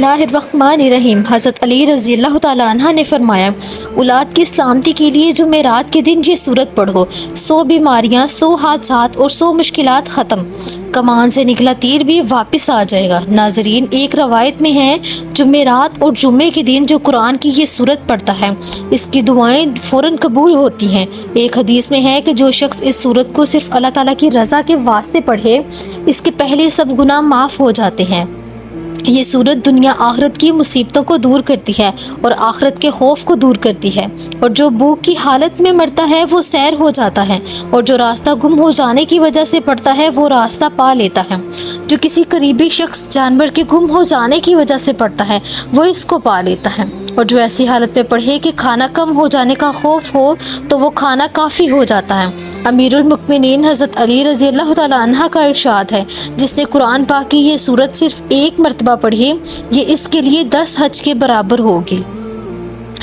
اللہ الرحمن الرحیم۔ حضرت علی رضی اللہ تعالیٰ عنہ نے فرمایا، اولاد کی سلامتی کے لیے جمعرات کے دن یہ سورت پڑھو، 100 بیماریاں، 100 حادثات اور 100 مشکلات ختم، کمان سے نکلا تیر بھی واپس آ جائے گا۔ ناظرین، ایک روایت میں ہے جمعرات اور جمعے کے دن جو قرآن کی یہ سورت پڑھتا ہے اس کی دعائیں فوراً قبول ہوتی ہیں۔ ایک حدیث میں ہے کہ جو شخص اس سورت کو صرف اللہ تعالیٰ کی رضا کے واسطے پڑھے اس کے پہلے سب گناہ معاف ہو جاتے ہیں۔ یہ سورت دنیا آخرت کی مصیبتوں کو دور کرتی ہے اور آخرت کے خوف کو دور کرتی ہے، اور جو بھوک کی حالت میں مرتا ہے وہ سیر ہو جاتا ہے، اور جو راستہ گم ہو جانے کی وجہ سے پڑتا ہے وہ راستہ پا لیتا ہے، جو کسی قریبی شخص جانور کے گم ہو جانے کی وجہ سے پڑتا ہے وہ اس کو پا لیتا ہے، اور جو ایسی حالت میں پڑھے کہ کھانا کم ہو جانے کا خوف ہو تو وہ کھانا کافی ہو جاتا ہے۔ امیر المؤمنین حضرت علی رضی اللہ تعالیٰ عنہ کا ارشاد ہے، جس نے قرآن پاک کی یہ سورت صرف ایک مرتبہ پڑھی یہ اس کے لیے 10 حج کے برابر ہوگی۔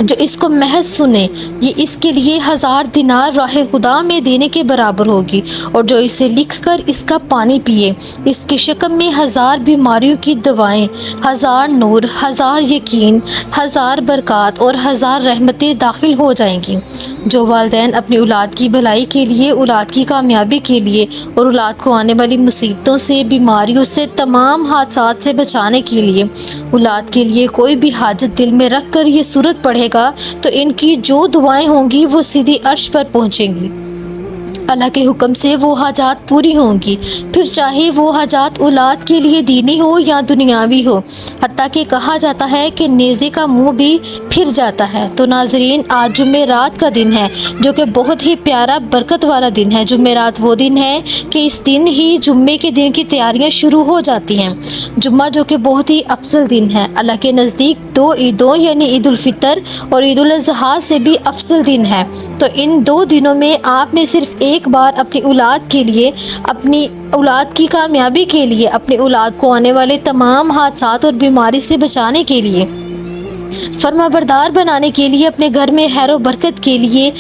جو اس کو محض سنے یہ اس کے لیے 1000 دینار راہ خدا میں دینے کے برابر ہوگی، اور جو اسے لکھ کر اس کا پانی پیے اس کے شکم میں 1000 بیماریوں کی دوائیں، 1000 نور، 1000 یقین، 1000 برکات اور 1000 رحمتیں داخل ہو جائیں گی۔ جو والدین اپنی اولاد کی بھلائی کے لیے، اولاد کی کامیابی کے لیے اور اولاد کو آنے والی مصیبتوں سے، بیماریوں سے، تمام حادثات سے بچانے کے لیے اولاد کے لیے کوئی بھی حاجت دل میں رکھ کر یہ سورت پڑھے گا تو ان کی جو دعائیں ہوں گی وہ سیدھی عرش پر پہنچیں گی، اللہ کے حکم سے وہ حاجات پوری ہوں گی، پھر چاہے وہ حاجات اولاد کے لیے دینی ہو یا دنیاوی ہو، حتیٰ کہ کہا جاتا ہے کہ نیزے کا منہ بھی پھر جاتا ہے۔ تو ناظرین، آج جمعرات کا دن ہے جو کہ بہت ہی پیارا برکت والا دن ہے۔ جمعرات وہ دن ہے کہ اس دن ہی جمعے کے دن کی تیاریاں شروع ہو جاتی ہیں۔ جمعہ جو کہ بہت ہی افضل دن ہے، اللہ کے نزدیک 2 عیدوں یعنی عید الفطر اور عید الاضحیٰ سے بھی افضل دن ہے، تو ان 2 دنوں میں آپ نے صرف ایک بار اپنی اولاد کے لیے، اپنی اولاد کی کامیابی کے لیے، اپنی اولاد کو آنے والے تمام حادثات اور بیماری سے بچانے کے لیے، فرما بردار بنانے کے لیے، اپنے گھر میں خیر و برکت کے لیے،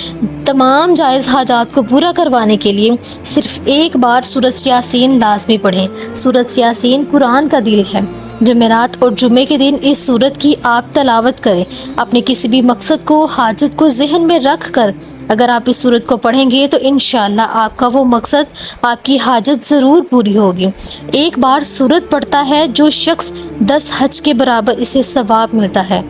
تمام جائز حاجات کو پورا کروانے کے لیے صرف ایک بار سورۃ یاسین لازمی پڑھیں۔ سورۃ یاسین قرآن کا دل ہے۔ جمعرات اور جمعے کے دن اس سورت کی آپ تلاوت کریں، اپنے کسی بھی مقصد کو، حاجت کو ذہن میں رکھ کر اگر آپ اس سورت کو پڑھیں گے تو انشاءاللہ آپ کا وہ مقصد، آپ کی حاجت ضرور پوری ہوگی۔ ایک بار سورت پڑھتا ہے جو شخص 10 حج کے برابر اسے ثواب ملتا ہے۔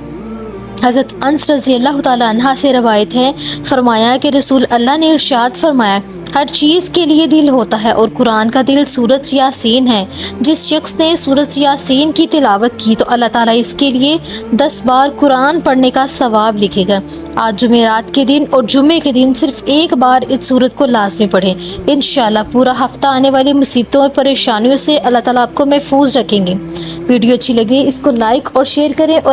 حضرت انس رضی اللہ تعالیٰ عنہ سے روایت ہے، فرمایا کہ رسول اللہ نے ارشاد فرمایا، ہر چیز کے لیے دل ہوتا ہے اور قرآن کا دل سورۃ یاسین ہے۔ جس شخص نے سورۃ یاسین کی تلاوت کی تو اللہ تعالیٰ اس کے لیے 10 بار قرآن پڑھنے کا ثواب لکھے گا۔ آج جمعرات کے دن اور جمعے کے دن صرف ایک بار اس سورت کو لازمی پڑھیں، انشاءاللہ پورا ہفتہ آنے والی مصیبتوں اور پریشانیوں سے اللہ تعالیٰ آپ کو محفوظ رکھیں گے۔ ویڈیو اچھی لگے اس کو لائک اور شیئر کریں، اور